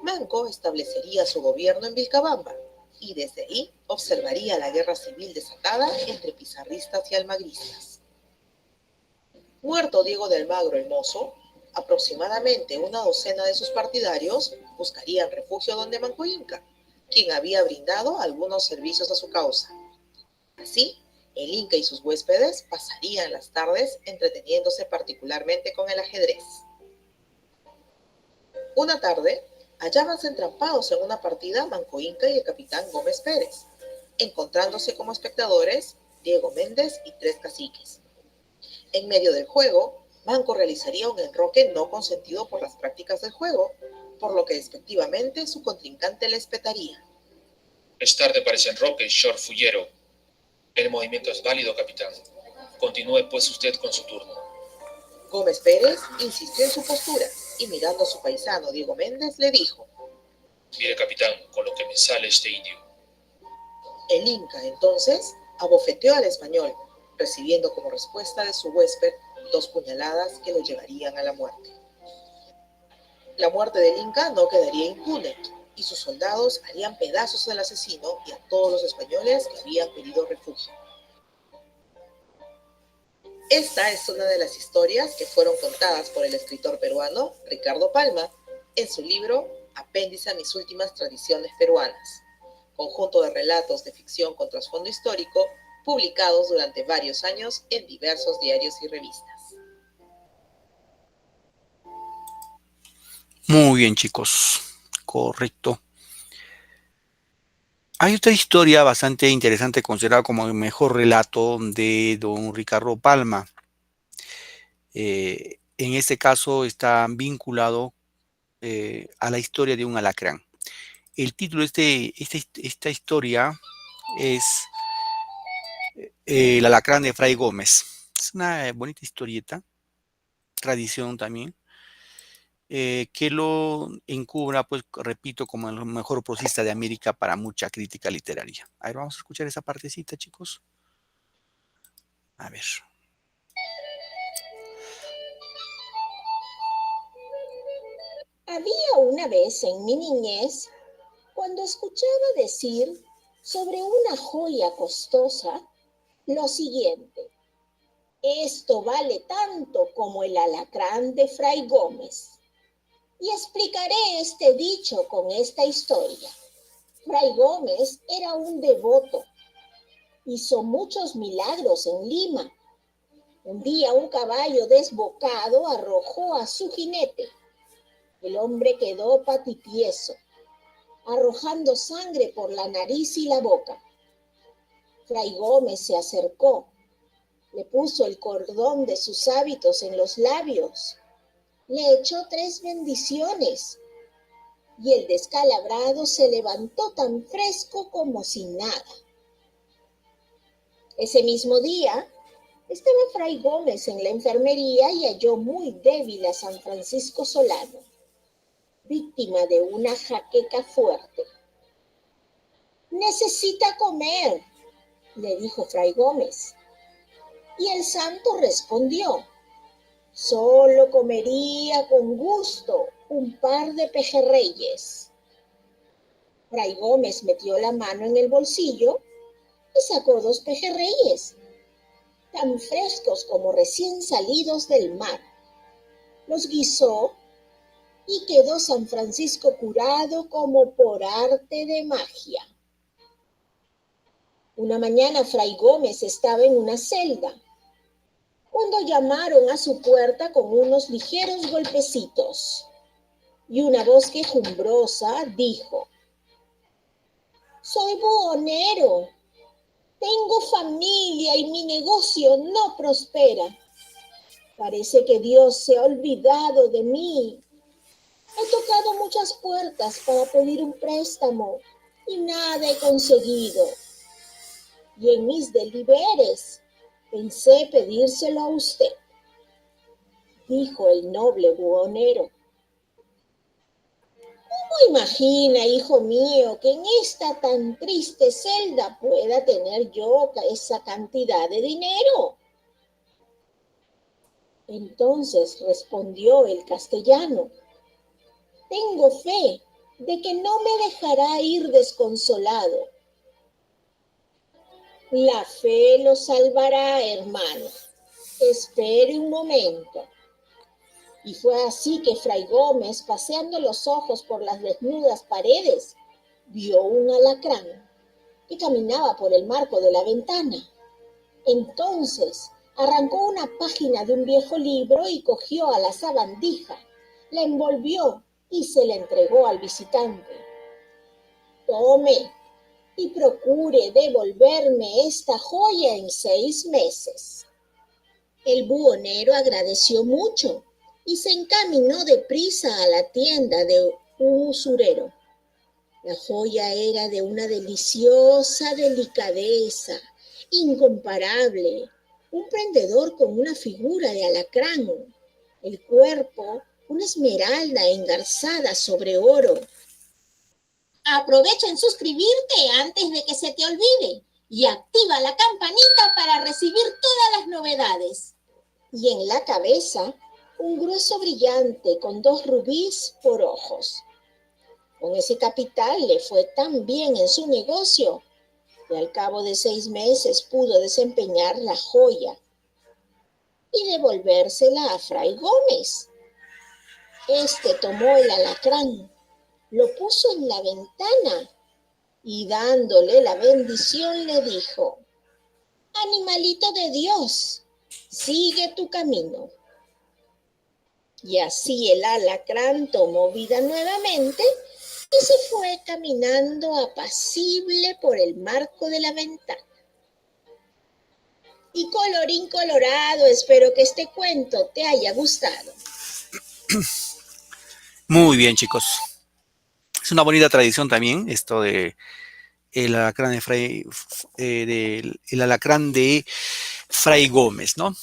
Manco establecería su gobierno en Vilcabamba y desde ahí observaría la guerra civil desatada entre pizarristas y almagristas. Muerto Diego de Almagro el Mozo, aproximadamente una docena de sus partidarios buscarían refugio donde Manco Inca, quien había brindado algunos servicios a su causa. Así, el Inca y sus huéspedes pasarían las tardes entreteniéndose particularmente con el ajedrez. Una tarde, hallábanse entrampados en una partida Manco Inca y el capitán Gómez Pérez, encontrándose como espectadores Diego Méndez y 3 caciques. En medio del juego, Manco realizaría un enroque no consentido por las prácticas del juego, por lo que despectivamente su contrincante le espetaría. Es tarde para ese enroque, short fullero. El movimiento es válido, capitán. Continúe pues usted con su turno. Gómez Pérez insistió en su postura y mirando a su paisano Diego Méndez le dijo: Mire, capitán, con lo que me sale este indio. El Inca entonces abofeteó al español, recibiendo como respuesta de su huésped 2 puñaladas que lo llevarían a la muerte. La muerte del Inca no quedaría impune y sus soldados harían pedazos al asesino y a todos los españoles que habían pedido refugio. Esta es una de las historias que fueron contadas por el escritor peruano Ricardo Palma en su libro Apéndice a mis últimas tradiciones peruanas, conjunto de relatos de ficción con trasfondo histórico publicados durante varios años en diversos diarios y revistas. Muy bien, chicos. Correcto. Hay otra historia bastante interesante considerada como el mejor relato de don Ricardo Palma. En este caso está vinculado a la historia de un alacrán. El título de esta historia es El alacrán de Fray Gómez. Es una bonita historieta, tradición también, que lo encubra, pues repito, como el mejor prosista de América para mucha crítica literaria. A ver, vamos a escuchar esa partecita, chicos. A ver. Había una vez en mi niñez, cuando escuchaba decir sobre una joya costosa, lo siguiente: esto vale tanto como el alacrán de Fray Gómez. Y explicaré este dicho con esta historia. Fray Gómez era un devoto. Hizo muchos milagros en Lima. Un día un caballo desbocado arrojó a su jinete. El hombre quedó patitieso, arrojando sangre por la nariz y la boca. Fray Gómez se acercó, le puso el cordón de sus hábitos en los labios, le echó 3 bendiciones y el descalabrado se levantó tan fresco como si nada. Ese mismo día estaba Fray Gómez en la enfermería y halló muy débil a San Francisco Solano, víctima de una jaqueca fuerte. «Necesita comer», le dijo Fray Gómez. Y el santo respondió: «Solo comería con gusto un par de pejerreyes». Fray Gómez metió la mano en el bolsillo y sacó 2 pejerreyes, tan frescos como recién salidos del mar. Los guisó y quedó San Francisco curado como por arte de magia. Una mañana Fray Gómez estaba en una celda, cuando llamaron a su puerta con unos ligeros golpecitos, y una voz quejumbrosa dijo: «Soy buhonero, tengo familia y mi negocio no prospera. Parece que Dios se ha olvidado de mí. He tocado muchas puertas para pedir un préstamo y nada he conseguido. Y en mis deliberes pensé pedírselo a usted», dijo el noble buhonero. «¿Cómo imagina, hijo mío, que en esta tan triste celda pueda tener yo esa cantidad de dinero?». Entonces respondió el castellano: «Tengo fe de que no me dejará ir desconsolado». «La fe lo salvará, hermano. Espere un momento». Y fue así que Fray Gómez, paseando los ojos por las desnudas paredes, vio un alacrán que caminaba por el marco de la ventana. Entonces arrancó una página de un viejo libro y cogió a la sabandija, la envolvió y se la entregó al visitante. Tome y procure devolverme esta joya en 6 meses. El buhonero agradeció mucho y se encaminó deprisa a la tienda de un usurero. La joya era de una deliciosa delicadeza, incomparable, un prendedor con una figura de alacrán, el cuerpo una esmeralda engarzada sobre oro. Aprovecha en suscribirte antes de que se te olvide y activa la campanita para recibir todas las novedades. Y en la cabeza, un grueso brillante con 2 rubíes por ojos. Con ese capital le fue tan bien en su negocio que al cabo de 6 meses pudo desempeñar la joya y devolvérsela a Fray Gómez. Este tomó el alacrán, lo puso en la ventana y dándole la bendición le dijo: animalito de Dios, sigue tu camino. Y así el alacrán tomó vida nuevamente y se fue caminando apacible por el marco de la ventana. Y colorín colorado, espero que este cuento te haya gustado. Muy bien, chicos. Es una bonita tradición también esto de el alacrán de el alacrán de Fray Gómez, ¿no?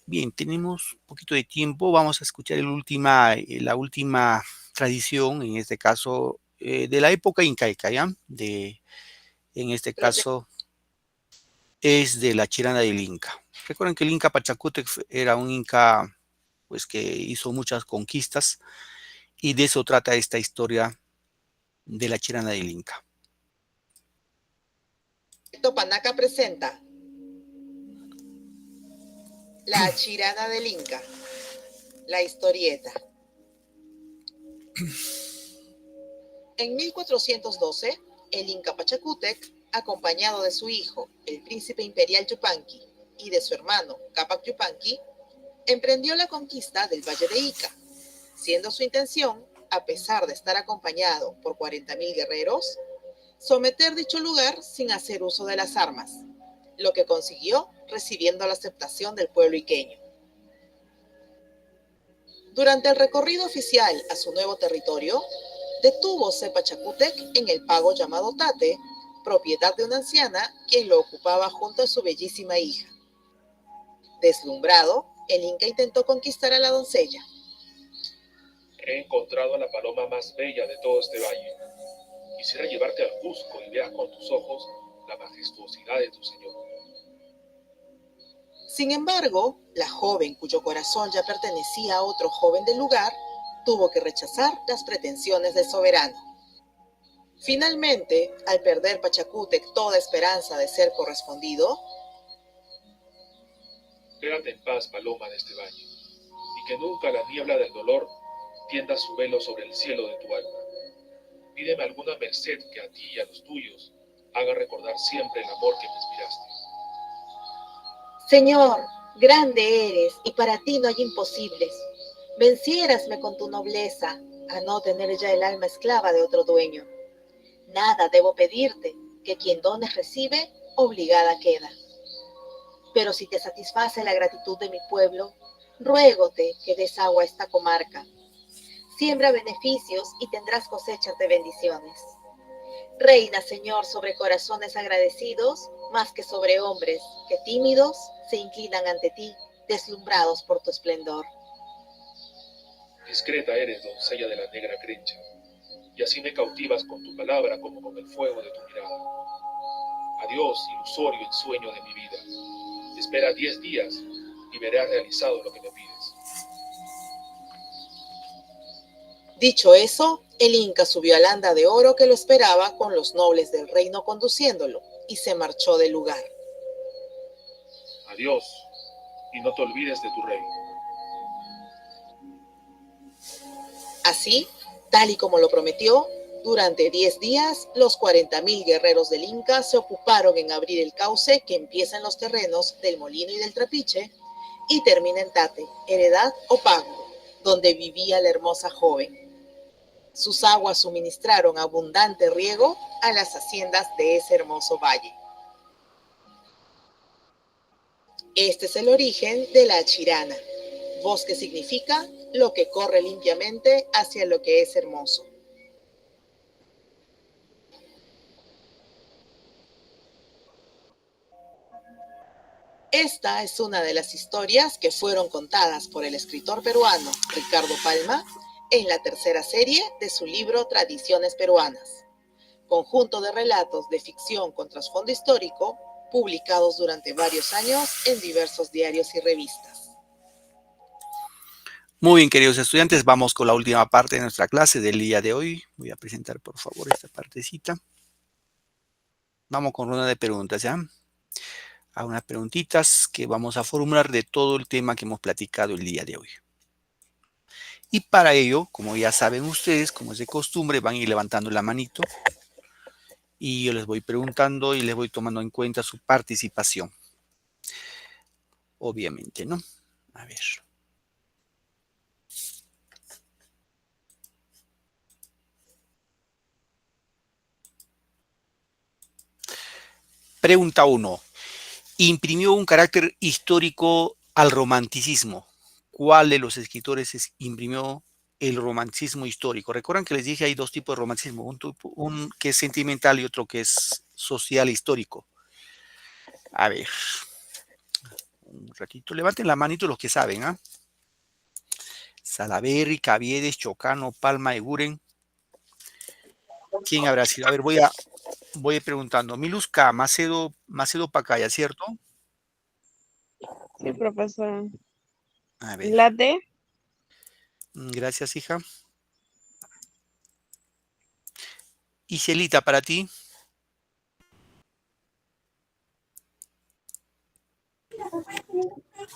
Bien, tenemos un poquito de tiempo. Vamos a escuchar la última tradición, en este caso, de la época incaica, ¿ya? En este caso, es de la Chirana del Inca. Recuerden que el Inca Pachacútec era un Inca, pues, que hizo muchas conquistas, y de eso trata esta historia de la Chirana del Inca. Topanaca presenta La Chirana del Inca, la historieta. En 1412, el Inca Pachacútec, acompañado de su hijo, el príncipe imperial Yupanqui, y de su hermano, Cápac Yupanqui, emprendió la conquista del Valle de Ica, siendo su intención, a pesar de estar acompañado por 40.000 guerreros, someter dicho lugar sin hacer uso de las armas, lo que consiguió recibiendo la aceptación del pueblo iqueño. Durante el recorrido oficial a su nuevo territorio, detúvose Pachacútec en el pago llamado Tate, propiedad de una anciana quien lo ocupaba junto a su bellísima hija. Deslumbrado, el Inca intentó conquistar a la doncella. He encontrado a la paloma más bella de todo este valle. Quisiera llevarte al Cusco y veas con tus ojos la majestuosidad de tu señor. Sin embargo, la joven, cuyo corazón ya pertenecía a otro joven del lugar, tuvo que rechazar las pretensiones del soberano. Finalmente, al perder Pachacútec toda esperanza de ser correspondido, Quédate en paz, paloma de este valle, y que nunca la niebla del dolor tienda su velo sobre el cielo de tu alma. Pídeme alguna merced que a ti y a los tuyos haga recordar siempre el amor que me inspiraste. Señor, grande eres y para ti no hay imposibles. Venciérasme con tu nobleza a no tener ya el alma esclava de otro dueño. Nada debo pedirte, que quien dones recibe, obligada queda. Pero si te satisface la gratitud de mi pueblo, ruégote que des agua a esta comarca. Siembra beneficios y tendrás cosechas de bendiciones. Reina, Señor, sobre corazones agradecidos, más que sobre hombres que tímidos se inclinan ante ti, deslumbrados por tu esplendor. Discreta eres, doncella de la negra crencha, y así me cautivas con tu palabra como con el fuego de tu mirada. Adiós, ilusorio ensueño de mi vida. Espera 10 días y verás realizado lo que me pides. Dicho eso, el Inca subió al anda de oro que lo esperaba con los nobles del reino conduciéndolo y se marchó del lugar. Adiós, y no te olvides de tu rey. Así, tal y como lo prometió, Durante 10 días, los 40.000 guerreros del Inca se ocuparon en abrir el cauce que empieza en los terrenos del Molino y del Trapiche y termina en Tate, Heredad o Pago, donde vivía la hermosa joven. Sus aguas suministraron abundante riego a las haciendas de ese hermoso valle. Este es el origen de la Achirana. Bosque significa lo que corre limpiamente hacia lo que es hermoso. Esta es una de las historias que fueron contadas por el escritor peruano Ricardo Palma en la tercera serie de su libro Tradiciones Peruanas, conjunto de relatos de ficción con trasfondo histórico publicados durante varios años en diversos diarios y revistas. Muy bien, queridos estudiantes, vamos con la última parte de nuestra clase del día de hoy. Voy a presentar, por favor, esta partecita. Vamos con ronda de preguntas, ¿ya? A unas preguntitas que vamos a formular de todo el tema que hemos platicado el día de hoy. Y para ello, como ya saben ustedes, como es de costumbre, van a ir levantando la manito y yo les voy preguntando y les voy tomando en cuenta su participación. Obviamente, ¿no? A ver. Pregunta 1. Imprimió un carácter histórico al romanticismo. ¿Cuál de los escritores imprimió el romanticismo histórico? Recuerdan que les dije hay dos tipos de romanticismo, un que es sentimental y otro que es social e histórico. A ver, un ratito, levanten la manito los que saben, ¿ah? Salaberry, Caviedes, Chocano, Palma, Eguren. ¿Quién habrá sido? A ver, voy preguntando. Miluska, Macedo Pacaya, ¿cierto? Sí, profesor. A ver. La D. Gracias, hija. Y Celita, para ti.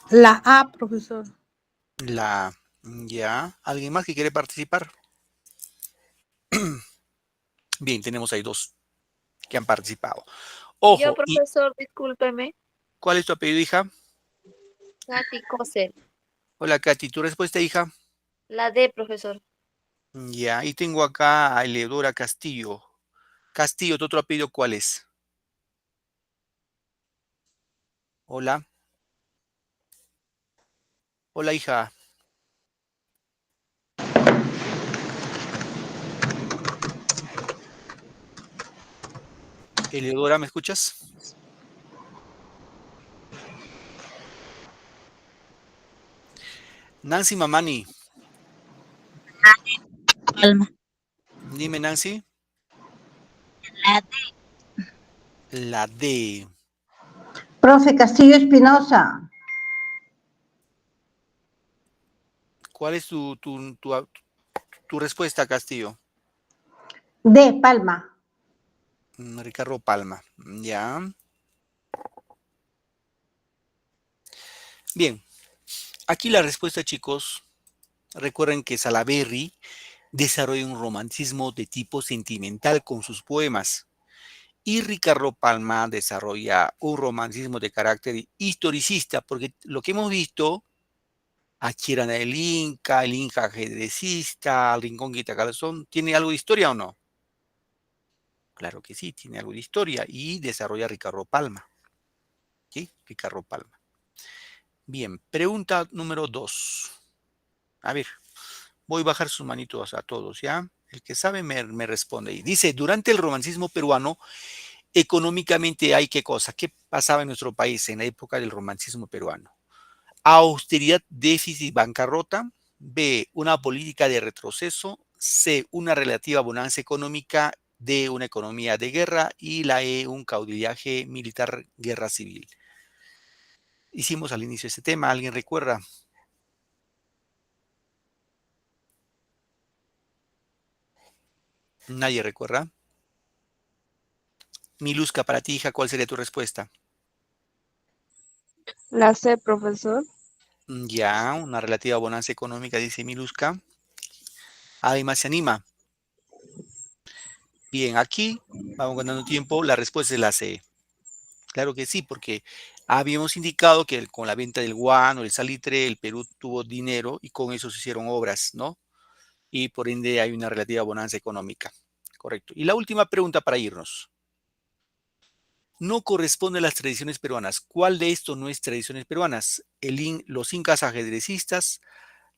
La A, profesor. Ya. ¿Alguien más que quiere participar? Bien, tenemos ahí dos que han participado. Ojo. Yo, profesor, discúlpeme. ¿Cuál es tu apellido, hija? Katy Cosel. Hola, Katy. ¿Tu respuesta, hija? La D, profesor. Ya. Y tengo acá a Eleodora Castillo. Castillo, ¿tu otro apellido cuál es? Hola. Hola, hija. Eleodora, ¿me escuchas? Nancy Mamani. Palma. Dime, Nancy. La D. La D. Profe Castillo Espinosa. ¿Cuál es tu respuesta, Castillo? D, Palma. Ricardo Palma. Ya. Bien. Aquí la respuesta, chicos. Recuerden que Salaberry desarrolla un romanticismo de tipo sentimental con sus poemas. Y Ricardo Palma desarrolla un romanticismo de carácter historicista, porque lo que hemos visto, Achirana el Inca ajedrecista, el Rincón Quitacalzón, ¿tiene algo de historia o no? Claro que sí, tiene algo de historia y desarrolla Ricardo Palma. ¿Sí? Ricardo Palma. Bien, pregunta número 2. A ver, voy a bajar sus manitos a todos, ¿ya? El que sabe me responde. Y dice, durante el romanticismo peruano, económicamente hay qué cosa, qué pasaba en nuestro país en la época del romanticismo peruano. Austeridad, déficit, bancarrota. B, una política de retroceso. C, una relativa bonanza económica. D, una economía de guerra. Y la E, un caudillaje militar, guerra civil. Hicimos al inicio este tema, ¿alguien recuerda? Nadie recuerda. Miluska, para ti, hija, ¿cuál sería tu respuesta? La C, profesor. Ya, una relativa bonanza económica, dice Miluska. ¿Alguien más se anima? Bien, aquí vamos ganando tiempo. La respuesta es la C. Claro que sí, porque habíamos indicado que con la venta del guano, el salitre, el Perú tuvo dinero y con eso se hicieron obras, ¿no? Y por ende hay una relativa bonanza económica. Correcto. Y la última pregunta para irnos. No corresponde a las tradiciones peruanas. ¿Cuál de estos no es tradiciones peruanas? Los incas ajedrecistas,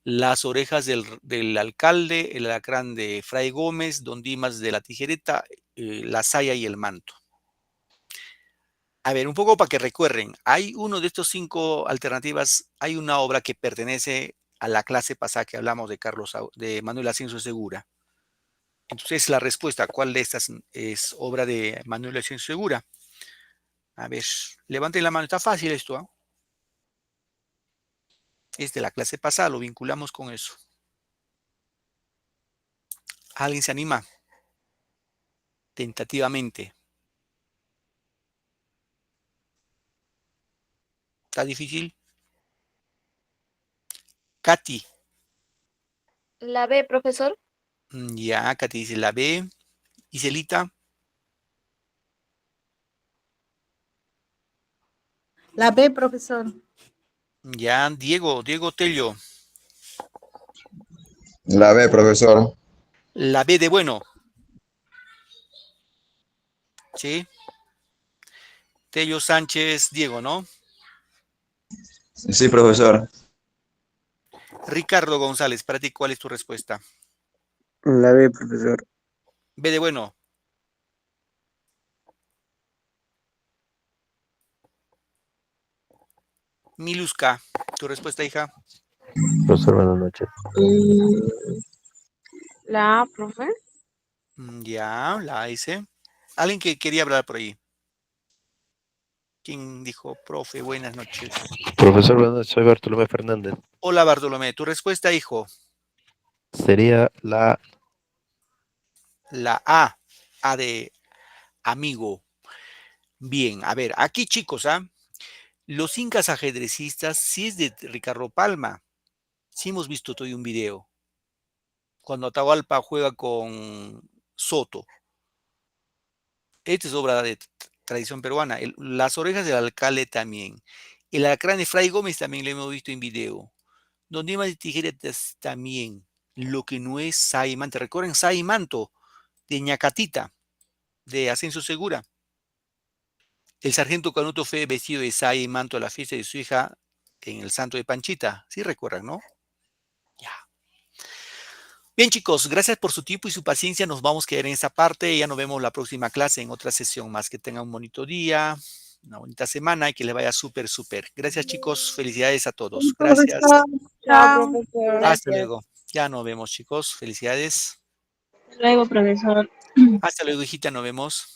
las orejas del alcalde, el alacrán de Fray Gómez, Don Dimas de la Tijereta, la saya y el manto. A ver, un poco para que recuerden, hay uno de estos 5 alternativas, hay una obra que pertenece a la clase pasada que hablamos de Manuel Ascenso Segura. Entonces, la respuesta, ¿cuál de estas es obra de Manuel Ascenso Segura? A ver, levanten la mano, está fácil esto, ¿eh? Es de la clase pasada, lo vinculamos con eso. ¿Alguien se anima? Tentativamente. ¿Está difícil? Katy. La B, profesor. Ya, Katy dice la B. Iselita. La B, profesor. Ya, Diego Tello. La B, profesor. La B de bueno. ¿Sí? Tello Sánchez, Diego, ¿no? Sí, profesor. Ricardo González, para ti, ¿cuál es tu respuesta? La B, profesor. B de bueno. Miluska, ¿tu respuesta, hija? Profesor, buenas noches. La A, profe. Ya, la hice. Alguien que quería hablar por ahí. ¿Quién dijo, profe, buenas noches? Profesor, buenas noches, soy Bartolomé Fernández. Hola, Bartolomé. ¿Tu respuesta, hijo? Sería la A. A de amigo. Bien, a ver, aquí chicos, los incas ajedrecistas sí es de Ricardo Palma. Sí hemos visto todo un video. Cuando Atahualpa juega con Soto. Esta es obra de tradición peruana. Las orejas del alcalde también. El alacrán de Fray Gómez también lo hemos visto en video. Don Dimas de Tijeretas también. Lo que no es saya y manto. ¿Recuerdan saya y manto? De Ñacatita, de Ascenso Segura. El sargento Canuto fue vestido de saya y manto a la fiesta de su hija en el Santo de Panchita. Sí recuerdan, ¿no? Ya. Bien, chicos, gracias por su tiempo y su paciencia. Nos vamos a quedar en esta parte. Ya nos vemos la próxima clase en otra sesión más. Que tengan un bonito día, una bonita semana y que les vaya súper, súper. Gracias, chicos. Felicidades a todos. Gracias. Chao, Chao. profesor. Hasta luego. Ya nos vemos, chicos. Felicidades. Hasta luego, profesor. Hasta luego, hijita. Nos vemos.